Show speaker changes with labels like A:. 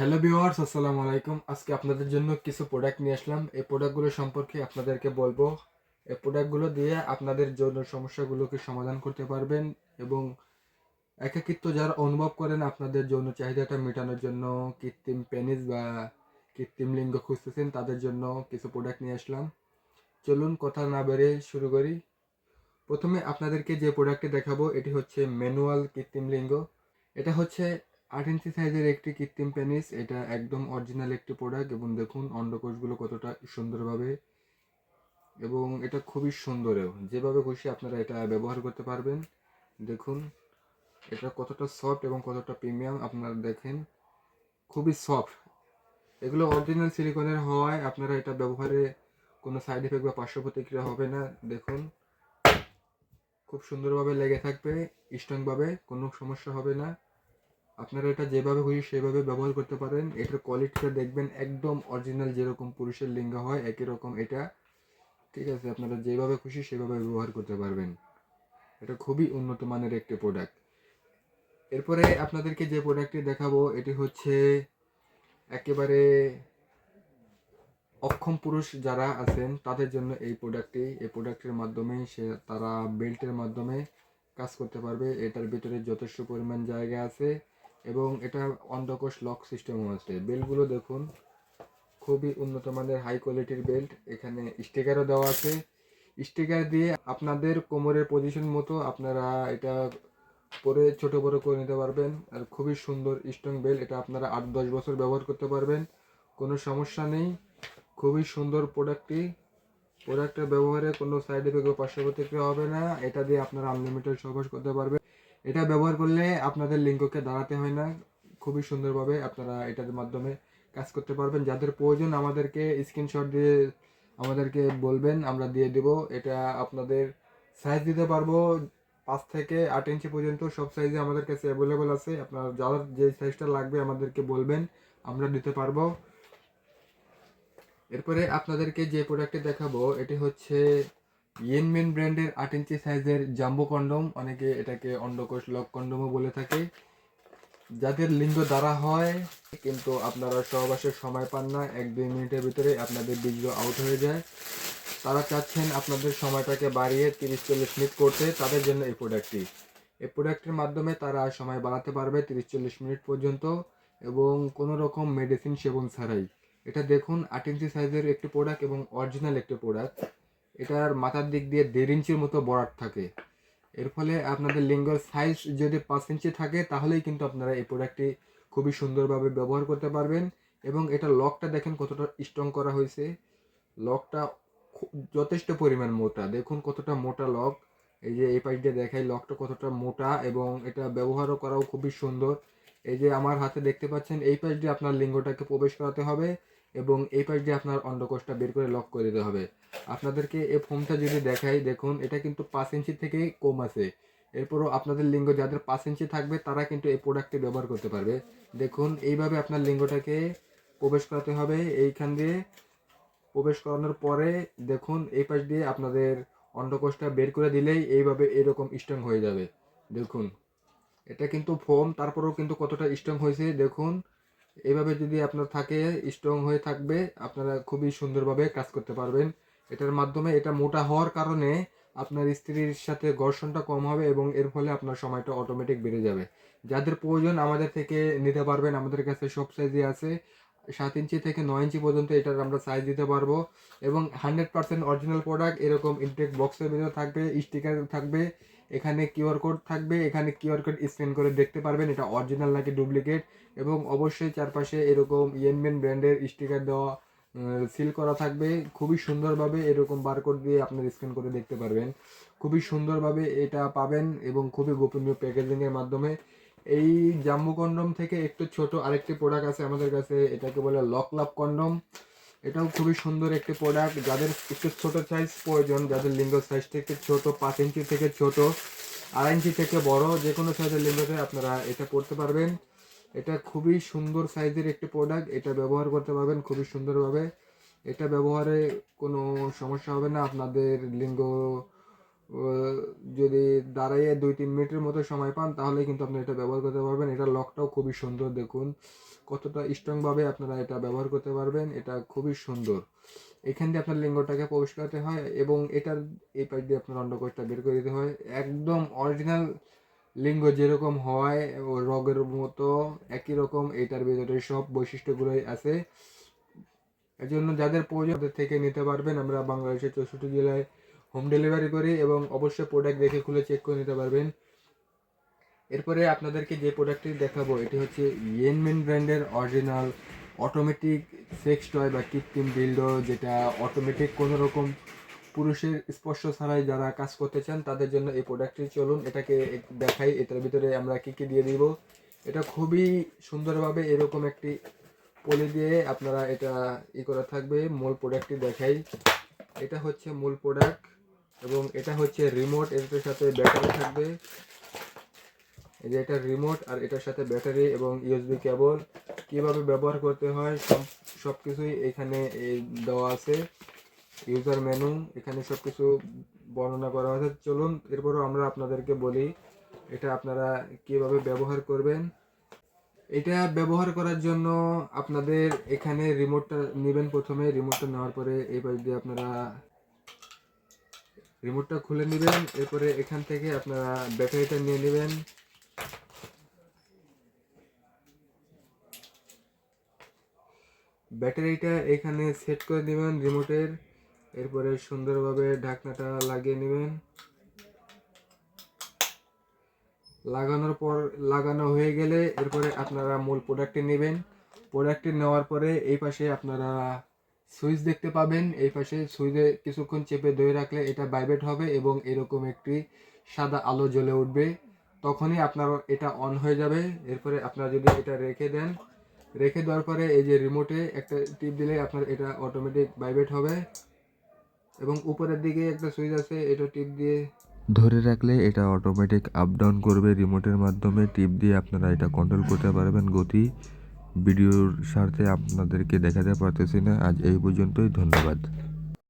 A: Hello viewers, আসসালামু আলাইকুম। আজকে আপনাদের জন্য কিছু প্রোডাক্ট নিয়ে আসলাম। এই প্রোডাক্টগুলো সম্পর্কে আপনাদেরকে বলবো। এই প্রোডাক্টগুলো দিয়ে আপনাদের যৌন সমস্যাগুলোকে সমাধান করতে পারবেন এবং একাকিত্ব যারা অনুভব করেন আপনাদের যৌন চাহিদাটা মেটানোর জন্য, কৃত্রিম পেনিস বা কৃত্রিম লিঙ্গ খুঁজতেছেন তাদের জন্য কিছু প্রোডাক্ট নিয়ে আসলাম। চলুন কথা না বেরিয়ে শুরু করি। প্রথমে আপনাদেরকে যে প্রোডাক্টটি দেখাবো এটি হচ্ছে ম্যানুয়াল কৃত্রিম লিঙ্গ। এটা হচ্ছে 8 ইঞ্চি সাইজের একটি কৃত্রিম পেনিস। এটা একদম অরিজিনাল একটি প্রোডাক্ট এবং দেখুন অন্ডকোষগুলো কতটা সুন্দরভাবে, এবং এটা খুবই সুন্দরও। যেভাবে খুশি আপনারা এটা ব্যবহার করতে পারবেন। দেখুন এটা কতটা সফট এবং কতটা প্রিমিয়াম আপনারা দেখেন, খুবই সফট। এগুলো অরিজিনাল সিলিকনের হওয়ায় আপনারা এটা ব্যবহারে কোনো সাইড এফেক্ট বা পার্শ্ব প্রতিক্রিয়া হবে না। দেখুন খুব সুন্দরভাবে লেগে থাকবে, স্ট্রংভাবে, কোনো সমস্যা হবে না। আপনারা এটা যেভাবে খুশি সেভাবে ব্যবহার করতে পারেন। এটার কোয়ালিটিটা দেখবেন একদম অরিজিনাল, যেরকম পুরুষের লিঙ্গ হয় একই রকম এটা। ঠিক আছে, আপনারা যেভাবে খুশি সেভাবে ব্যবহার করতে পারবেন। এটা খুবই উন্নত মানের একটি প্রোডাক্ট। এরপরে আপনাদেরকে যে প্রোডাক্টটি দেখাবো এটি হচ্ছে একেবারে অক্ষম পুরুষ যারা আছেন তাদের জন্য এই প্রোডাক্টটি। এই প্রোডাক্টের মাধ্যমে তারা বেল্টের মাধ্যমে কাজ করতে পারবে। এটার ভিতরে যথেষ্ট পরিমাণ জায়গা আছে এবং এটা অন্ডকোষ লক সিস্টেমও আছে। বেল্টগুলো দেখুন খুবই উন্নত মানের হাই কোয়ালিটির বেল্ট। এখানে স্টিকারও দেওয়া আছে। স্টিকার দিয়ে আপনাদের কোমরের পজিশন মতো আপনারা এটা পরে ছোট বড় করে নিতে পারবেন। আর খুবই সুন্দর স্ট্রং বেল্ট। এটা আপনারা 8-10 বছর ব্যবহার করতে পারবেন, কোনো সমস্যা নেই। খুবই সুন্দর প্রোডাক্টটি। প্রোডাক্টের ব্যবহারে কোনো সাইড এফেক্ট বা পার্শ্ব প্রতিক্রিয়া হবে না। এটা দিয়ে আপনারা আনলিমিটেড সহবাস করতে পারবেন। এটা ব্যবহার করলে আপনাদের লিঙ্গকে দাঁড়াতে হয় না। খুবই সুন্দরভাবে আপনারা এটার মাধ্যমে কাজ করতে পারবেন। যাদের প্রয়োজন আমাদেরকে স্ক্রিনশট দিয়ে আমাদেরকে বলবেন, আমরা দিয়ে দেব। এটা আপনাদের সাইজ দিতে পারবো 5 থেকে 8 ইঞ্চি পর্যন্ত, সব সাইজে আমাদের কাছে অ্যাভেলেবল আছে। আপনার যার যে সাইজটা লাগবে আমাদেরকে বলবেন, আমরা দিতে পারবো। এরপরে আপনাদেরকে যে প্রোডাক্টটি দেখাবো এটি হচ্ছে ইয়েনমেন ব্র্যান্ডের 8 ইঞ্চি সাইজের জাম্বো কন্ডম। অনেকে এটাকে অন্ডকোষ লক কন্ডমও বলে থাকে। যাদের লিঙ্গ দ্বারা হয় কিন্তু আপনারা সহবাসের সময় পান না, 1-2 মিনিটের ভিতরে আপনাদের বীর্য আউট হয়ে যায়, তারা চাচ্ছেন আপনাদের সময়টাকে বাড়িয়ে 30-40 মিনিট করতে, তাদের জন্য এই প্রোডাক্টটি। এই প্রোডাক্টের মাধ্যমে তারা সময় বাড়াতে পারবে 30-40 মিনিট পর্যন্ত এবং কোনো রকম মেডিসিন সেবন ছাড়াই। এটা দেখুন 8 ইঞ্চি সাইজের একটি প্রোডাক্ট এবং অরিজিনাল একটি প্রোডাক্ট। এটার মাথার দিক দিয়ে 1.5 ইঞ্চির মতো বরাট থাকে। এর ফলে আপনাদের লিঙ্গের সাইজ যদি 5 ইঞ্চি থাকে তাহলেই কিন্তু আপনারা এই প্রোডাক্টটি খুবই সুন্দরভাবে ব্যবহার করতে পারবেন। এবং এটা লকটা দেখেন কতটা স্ট্রং করা হয়েছে। লকটা যথেষ্ট পরিমাণ মোটা, দেখুন কতটা মোটা লক। এই যে এই পাশ দিয়ে দেখাই লকটা কতটা মোটা এবং এটা ব্যবহারও করাও খুবই সুন্দর। এই যে আমার হাতে দেখতে পাচ্ছেন, এই পাশ দিয়ে আপনার লিঙ্গটাকে প্রবেশ করাতে হবে এবং এই পাশ দিয়ে আপনার অন্ডকোষটা বের করে লক করে দিতে হবে। আপনাদেরকে এই ফোমটা যদি দেখাই, দেখুন এটা কিন্তু 5 ইঞ্চি থেকে কম আছে। এরপরও আপনাদের লিঙ্গ যাদের 5 ইঞ্চি থাকবে তারা কিন্তু এই প্রোডাক্টটি ব্যবহার করতে পারবে। দেখুন এইভাবে আপনার লিঙ্গটাকে প্রবেশ করাতে হবে। এইখান দিয়ে প্রবেশ করানোর পরে দেখুন এই পাশ দিয়ে আপনাদের অন্ডকোষটা বের করে দিলেই এইভাবে এরকম স্ট্রং হয়ে যাবে। দেখুন এটা কিন্তু ফোম, তারপরেও কিন্তু কতটা স্ট্রং হয়েছে দেখুন। এইভাবে যদি আপনার থাকে, স্ট্রং হয়ে থাকবে, আপনারা খুবই সুন্দরভাবে কাজ করতে পারবেন এটার মাধ্যমে। এটা মোটা হওয়ার কারণে আপনার স্ত্রীর সাথে ঘর্ষণটা কম হবে এবং এর ফলে আপনার সময়টা অটোমেটিক বেড়ে যাবে। যাদের প্রয়োজন আমাদের থেকে নিতে পারবেন, আমাদের কাছে সব সাইজই আছে। 7 ইঞ্চি থেকে 9 ইঞ্চি পর্যন্ত এটার আমরা সাইজ দিতে পারবো এবং 100% অরিজিনাল প্রোডাক্ট। এরকম ইনটেক বক্সের ভিতরে থাকবে, স্টিকার থাকবে, এখানে কিউআর কোড থাকবে। এখানে কিউআর কোড স্ক্যান করে দেখতে পারবেন এটা অরিজিনাল নাকি ডুপ্লিকেট। এবং অবশ্যই চারপাশে এরকম ইয়েনমেন ব্র্যান্ডের স্টিকার দেওয়া, সিল করা থাকবে। খুবই সুন্দরভাবে এরকম বারকোড দিয়ে আপনার স্ক্যান করে দেখতে পারবেন। খুবই সুন্দরভাবে এটা পাবেন এবং খুবই গোপনীয় প্যাকেজিংয়ের মাধ্যমে। এই জাম্বু কন্ডম থেকে একটু ছোট আরেকটি প্রোডাক্ট আছে আমাদের কাছে, এটাকে বলে লক লাভ কন্ডম। এটাও খুবই সুন্দর একটি প্রোডাক্ট। যাদের একটু ছোট সাইজ প্রয়োজন, যাদের লিঙ্গ সাইজ থেকে ছোট, 5 ইঞ্চি থেকে ছোট, 2.5 ইঞ্চি থেকে বড়, যে কোনো সাইজের লিঙ্গতে আপনারা এটা পড়তে পারবেন। এটা খুবই সুন্দর সাইজের একটি প্রোডাক্ট। এটা ব্যবহার করতে পারবেন খুবই সুন্দরভাবে। এটা ব্যবহারে কোনো সমস্যা হবে না। আপনাদের লিঙ্গ যদি দাঁড়াইয়ে 2-3 মিনিটের মতো সময় পান তাহলে কিন্তু আপনি এটা ব্যবহার করতে পারবেন। এটার লকটাও খুবই সুন্দর দেখুন, কতটা স্ট্রংভাবে আপনারা এটা ব্যবহার করতে পারবেন। এটা খুবই সুন্দর। এখান দিয়ে আপনার লিঙ্গটাকে প্রবেশ করাতে হয় এবং এটার এই পাশ দিয়ে আপনার অন্ডকোষটা বের করে দিতে হয়। একদম অরিজিনাল লিঙ্গ যেরকম হয় ও রগের মতো একই রকম এটার ভিতরে সব বৈশিষ্ট্যগুলোই আছে। এজন্য যাদের প্রয়োজন তাদের থেকে নিতে পারবেন। আমরা বাংলাদেশের 64 জেলায় হোম ডেলিভারি করি এবং অবশ্যই প্রোডাক্ট দেখে খুলে চেক করে নিতে পারবেন। এরপরে আপনাদেরকে যে প্রোডাক্টটি দেখাবো এটি হচ্ছে ইয়েনমেন ব্র্যান্ডের অরিজিনাল অটোমেটিক সেক্স টয় বা কৃত্রিম ডিলডো, যেটা অটোমেটিক কোনো রকম পুরুষের স্পর্শ ছাড়াই যারা কাজ করতে চান তাদের জন্য এই প্রোডাক্টটি। চলুন এটাকে দেখাই, এটার ভিতরে আমরা কি কি দিয়ে দিব। এটা খুবই সুন্দরভাবে এরকম একটি পলি দিয়ে আপনারা এটা করা থাকবে। মূল প্রোডাক্টটি দেখাই, এটা হচ্ছে মূল প্রোডাক্ট এবং এটা হচ্ছে রিমোট, এটার সাথে ব্যাটারি থাকবে। এই যে এটা রিমোট আর এটার সাথে ব্যাটারি এবং ইউএসবি কেবল। কিভাবে ব্যবহার করতে হয় সব কিছুই এখানে দেওয়া আছে। ইউজার মেনু এখানে সব কিছু বর্ণনা করা আছে। চলুন এরপরও আমরা আপনাদেরকে বলি এটা আপনারা কিভাবে ব্যবহার করবেন। এটা ব্যবহার করার জন্য আপনাদের এখানে রিমোটটা নেবেন। প্রথমে রিমোটটা নেওয়ার পরে এই পাশ দিয়ে আপনারা রিমোটটা খুলে নেবেন। এরপরে এখান থেকে আপনারা ব্যাটারিটা নিয়ে নেবেন। ব্যাটারিটা এখানে সেট করে নেবেন রিমোটের। এরপরে সুন্দরভাবে ঢাকনাটা লাগিয়ে নেবেন। লাগানোর পর লাগানো হয়ে গেলে এরপরে আপনারা মূল প্রোডাক্টটি নেবেন। প্রোডাক্টটি নেওয়ার পরে এই পাশে আপনারা সুইচ দেখতে পাবেন। এই পাশে সুইচে কিছুক্ষণ চেপে ধরে রাখলে এটা ভাইব্রেট হবে এবং এরকম একটি সাদা আলো জ্বলে উঠবে। তখনই আপনার এটা অন হয়ে যাবে। এরপরে আপনারা যদি এটা রেখে দেন, রেখে দেওয়ার পরে এই যে রিমোটে একটা টিপ দিলে আপনার এটা অটোমেটিক ভাইব্রেট হবে এবং উপরের দিকে একটা সুইচ আছে, এটা টিপ দিয়ে
B: ধরে রাখলে এটা অটোমেটিক আপ ডাউন করবে রিমোটের মাধ্যমে। টিপ দিয়ে আপনারা এটা কন্ট্রোল করতে পারবেন গতি। ভিডিওর স্বার্থে আপনাদেরকে দেখাতে পারতেছি না। আজ এই পর্যন্তই, ধন্যবাদ।